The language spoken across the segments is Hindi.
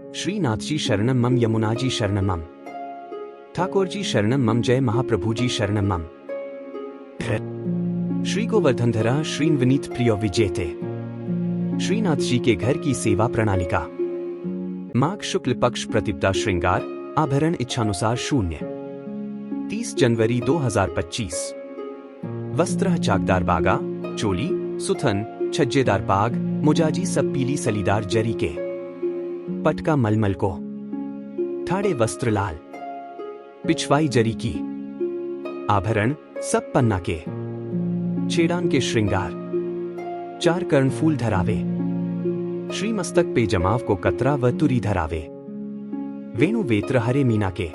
श्रीनाथ जी शरणम मम, यमुना जी शरणम मम, ठाकुर जी शरणम मम, जय महाप्रभु जी शरणम मम। श्री गोवर्धनधरा श्रीनवनीत प्रियो विजेते। श्रीनाथ जी के घर की सेवा प्रणालिका। माघ शुक्ल पक्ष प्रतिपदा श्रृंगार आभरण इच्छानुसार 30 जनवरी 2025। वस्त्र चाकदार बागा, चोली, सुथन, छज्जेदार पाग, मुजाजी सब पीली सलीदार जरी के, पटका मलमल को, ठाड़े वस्त्र लाल, पिछवाई जरी की, आभरण सब पन्ना के, छेड़ान के श्रृंगार, 4 कर्णफूल धरावे, श्री मस्तक पे जमाव को कतरा व तुरी धरावे, वेणु वेत्र हरे मीना के,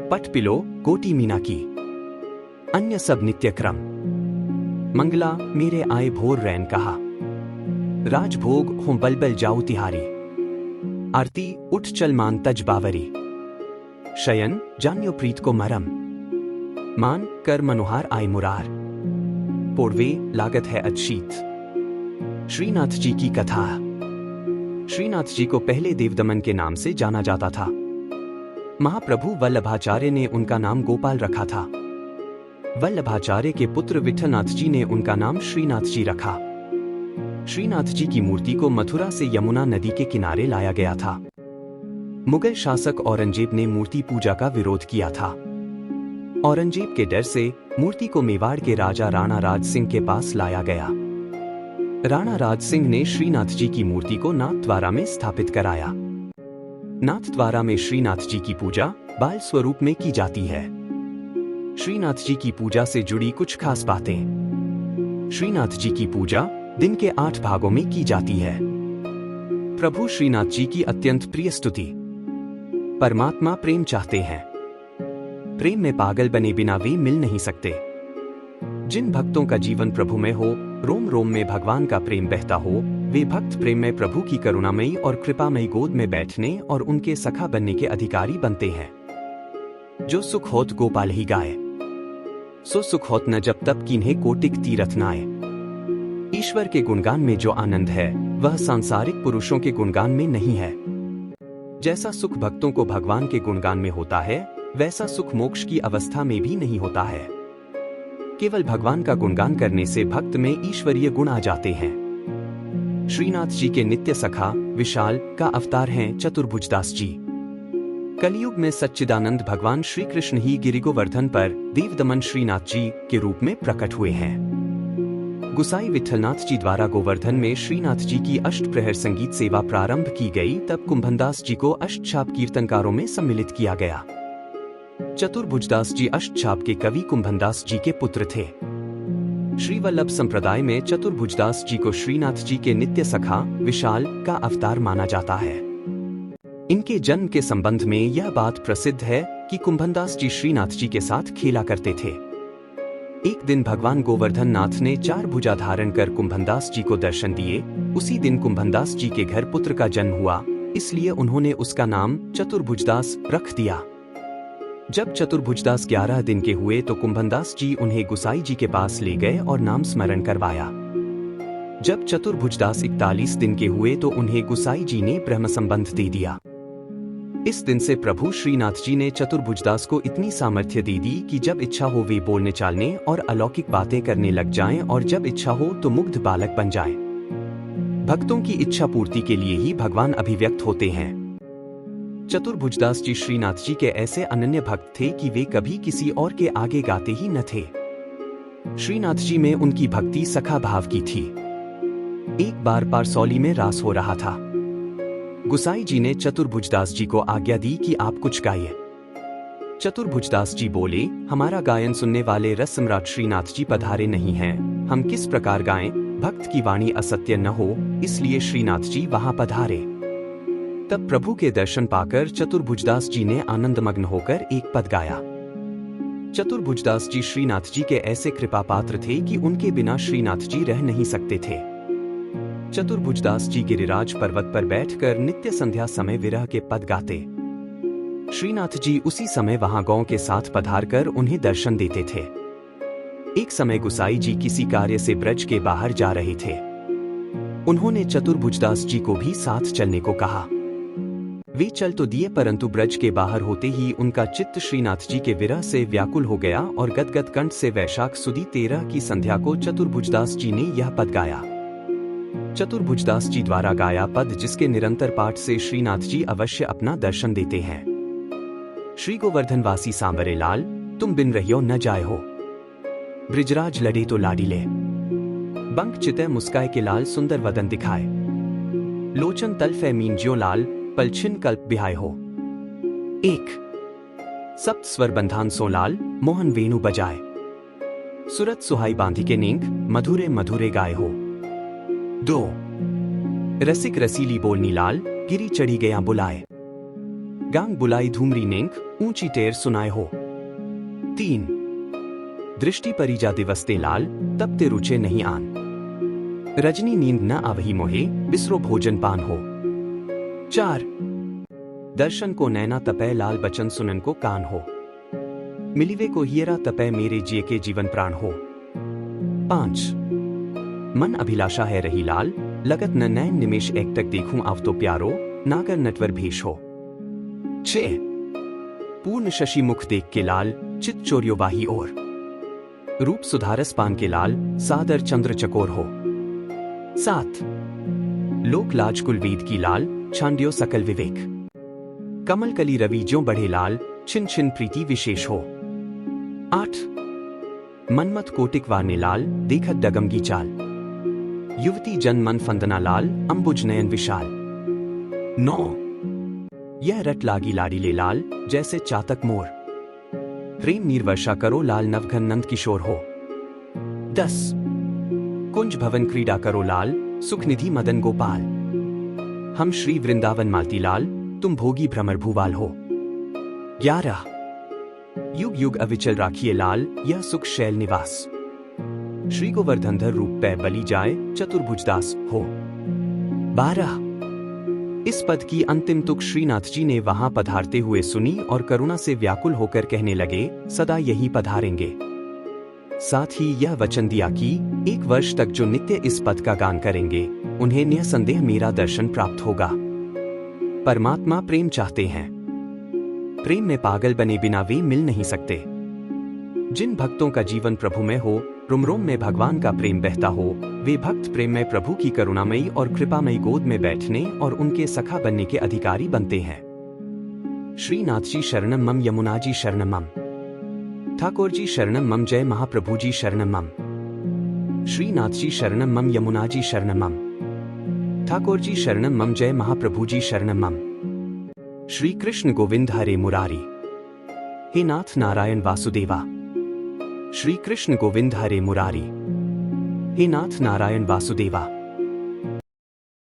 पट पिलो कोटी मीना की, अन्य सब नित्य क्रम, मंगला मेरे आए भोर रैन कहा, राजभोग हों बलबल जाऊ तिहारी, आरती उठ चल मान तज बावरी, शयन जान्यो प्रीत को मरम, मान कर मनोहार आए मुरार, पोड़वे लागत है अचशीत। श्रीनाथ जी की कथा। श्रीनाथ जी को पहले देवदमन के नाम से जाना जाता था। महाप्रभु वल्लभाचार्य ने उनका नाम गोपाल रखा था। वल्लभाचार्य के पुत्र विठलनाथ जी ने उनका नाम श्रीनाथ जी रखा। श्रीनाथ जी की मूर्ति को मथुरा से यमुना नदी के किनारे लाया गया था। मुगल शासक औरंगजेब ने मूर्ति पूजा का विरोध किया था। औरंगजेब के डर से मूर्ति को मेवाड़ के राजा राणा राज सिंह के पास लाया गया। राणा राज सिंह ने श्रीनाथ जी की मूर्ति को नाथद्वारा में स्थापित कराया। नाथद्वारा में श्रीनाथ जी की पूजा बाल स्वरूप में की जाती है। श्रीनाथ जी की पूजा से जुड़ी कुछ खास बातें। श्रीनाथ जी की पूजा दिन के 8 भागों में की जाती है। प्रभु श्रीनाथ जी की अत्यंत प्रिय स्तुति। परमात्मा प्रेम चाहते हैं। प्रेम में पागल बने बिना वे मिल नहीं सकते। जिन भक्तों का जीवन प्रभु में हो, रोम रोम में भगवान का प्रेम बहता हो, वे भक्त प्रेम में प्रभु की करुणामयी और कृपामयी गोद में बैठने और उनके सखा बनने के अधिकारी बनते हैं। जो सुख होत गोपाल ही गाए, सो सुख होत न जब तब किन्हें कोटिक तीरथ नाए। ईश्वर के गुणगान में जो आनंद है वह सांसारिक पुरुषों के गुणगान में नहीं है। जैसा सुख भक्तों को भगवान के गुणगान में होता है, वैसा सुख मोक्ष की अवस्था में भी नहीं होता है। केवल भगवान का गुणगान करने से भक्त में ईश्वरीय गुण आ जाते हैं। श्रीनाथ जी के नित्य सखा विशाल का अवतार हैं चतुर्भुजदास जी। कलयुग में सच्चिदानंद भगवान श्री कृष्ण ही गिरिगोवर्धन पर देवदमन श्रीनाथ जी के रूप में प्रकट हुए हैं। गुसाई विठलनाथ जी द्वारा गोवर्धन में श्रीनाथ जी की अष्टप्रहर संगीत सेवा प्रारंभ की गई, तब कुंभनदास जी को अष्टछाप कीर्तनकारों में सम्मिलित किया गया। चतुर्भुजदास जी अष्टछाप के कवि कुंभनदास जी के पुत्र थे। श्री वल्लभ संप्रदाय में चतुर्भुजदास जी को श्रीनाथ जी के नित्य सखा विशाल का अवतार माना जाता है। इनके जन्म के संबंध में यह बात प्रसिद्ध है कि कुंभनदास जी श्रीनाथ जी के साथ खेला करते थे। एक दिन भगवान गोवर्धन नाथ ने 4 भुजा धारण कर कुंभनदास जी को दर्शन दिए। उसी दिन कुंभनदास जी के घर पुत्र का जन्म हुआ, इसलिए उन्होंने उसका नाम चतुर्भुजदास रख दिया। जब चतुर्भुजदास 11 दिन के हुए तो कुंभनदास जी उन्हें गुसाई जी के पास ले गए और नाम स्मरण करवाया। जब चतुर्भुजदास 41 दिन के हुए तो उन्हें गुसाई जी ने ब्रह्म संबंध दे दिया। इस दिन से प्रभु श्रीनाथ जी ने चतुर्भुजदास को इतनी सामर्थ्य दे दी कि जब इच्छा हो वे बोलने चालने और अलौकिक बातें करने लग जाएं और जब इच्छा हो तो मुग्ध बालक बन जाएं। भक्तों की इच्छा पूर्ति के लिए ही भगवान अभिव्यक्त होते हैं। चतुर्भुजदास जी श्रीनाथ जी के ऐसे अनन्य भक्त थे कि वे कभी किसी और के आगे गाते ही न थे। श्रीनाथ जी में उनकी भक्ति सखा भाव की थी। एक बार पारसौली में रास हो रहा था। गुसाई जी ने चतुर्भुजदास जी को आज्ञा दी कि आप कुछ गाइए। चतुर्भुजदास जी बोले, हमारा गायन सुनने वाले रस सम्राट श्रीनाथ जी पधारे नहीं हैं, हम किस प्रकार गाएं, भक्त की वाणी असत्य न हो, इसलिए श्रीनाथ जी वहां पधारे। तब प्रभु के दर्शन पाकर चतुर्भुजदास जी ने आनंदमग्न होकर एक पद गाया। चतुर्भुजदास जी श्रीनाथ जी के ऐसे कृपा पात्र थे कि उनके बिना श्रीनाथ जी रह नहीं सकते थे। चतुर्भुजदास जी गिरिराज पर्वत पर बैठकर नित्य संध्या समय विरह के पद गाते। श्रीनाथ जी उसी समय वहां गौ के साथ पधारकर उन्हें दर्शन देते थे। एक समय गुसाई जी किसी कार्य से ब्रज के बाहर जा रहे थे। उन्होंने चतुर्भुजदास जी को भी साथ चलने को कहा। वे चल तो दिए, परंतु ब्रज के बाहर होते ही उनका चित्त श्रीनाथ जी के विरह से व्याकुल हो गया और गदगद कंठ से वैशाख सुदी 13 की संध्या को चतुर्भुजदास जी ने यह पद गाया। चतुर्भुजदास जी द्वारा गाया पद, जिसके निरंतर पाठ से श्रीनाथ जी अवश्य अपना दर्शन देते हैं। श्री गोवर्धन वासी सांवरे लाल, तुम बिन रहियो न जाए हो। ब्रिजराज लड़े तो लाडीले, बंक चितय मुस्काए के लाल सुंदर वदन दिखाए। लोचन तल्फे मीन ज्यो लाल, पलछिन कल्प बिहाय हो। 1 सप्त स्वर बंधान सो लाल, मोहन वेणु बजाए। सुरत सुहाई बांधी के नींग, मधुरे मधुरे गाए हो। 2 रसिक रसीली बोलनी लाल, गिरी चढ़ी गया बुलाए। गांग बुलाई धूमरी नेंग, ऊंची टेर सुनाए हो। 3 दृष्टि परिजा दिवसते लाल, तब ते रुचे नहीं आन। रजनी नींद न आवही मोहे, बिसरो भोजन पान हो। 4 दर्शन को नैना तपय लाल, बचन सुनन को कान हो। मिलिवे को हियरा तपय, मेरे जिए के जीवन प्राण हो। 5 मन अभिलाषा है रही लाल, लगत न नैन निमेश एक तक देखूं आव तो प्यारो, नागर नटवर भेष हो। 6 पूर्ण शशि मुख देख के लाल, चित चोरियो वाही ओर। रूप सुधारस पान के लाल, सादर चंद्र चकोर हो। 7 लोक लाज कुल वेद की लाल, छांड्यो सकल विवेक। कमल कली रवि ज्यों बढ़े लाल, छिन छिन प्रीति विशेष हो। 8 मनमत कोटिक वारने लाल, देखत डगमगी चाल। युवती जन मन फंदना लाल, अंबुज नयन विशाल। 9 यह रट लागी लाडीले लाल, जैसे चातक मोर। प्रेम निर्वर्षा करो लाल, नवघन नंद किशोर हो। 10 कुंज भवन क्रीडा करो लाल, सुखनिधि मदन गोपाल। हम श्री वृंदावन मालती लाल, तुम भोगी भ्रमर भूवाल हो। 11 युग युग अविचल राखिए लाल, यह सुख शैल निवास। श्री गोवर्धनधर रूप पै बली जाए, चतुर्भुजदास हो। 12 इस पद की अंतिम तुक श्रीनाथ जी ने वहां पधारते हुए सुनी और करुणा से व्याकुल होकर कहने लगे, सदा यही पधारेंगे। साथ ही यह वचन दिया कि 1 वर्ष तक जो नित्य इस पद का गान करेंगे, उन्हें निसंदेह मेरा दर्शन प्राप्त होगा। परमात्मा प्रेम चाहते हैं। प्रेम में पागल बने बिना वे मिल नहीं सकते। जिन भक्तों का जीवन प्रभु में हो, रोम रोम में भगवान का प्रेम बहता हो, वे भक्त प्रेम में प्रभु की करुणामयी और कृपामयी गोद में बैठने और उनके सखा बनने के अधिकारी बनते हैं। श्रीनाथ जी शरणम मम, यमुना जी शरणम मम, ठाकुर जी शरणम मम, जय महाप्रभु जी शरणम मम। श्रीनाथ जी शरणम मम, यमुना जी शरणम मम, ठाकुर जी शरणम मम, जय महाप्रभु जी शरणम मम। श्री कृष्ण गोविंद हरे मुरारी, हे नाथ नारायण वासुदेवा। श्री कृष्ण गोविंद हरे मुरारी, हे नाथ नारायण वासुदेवा।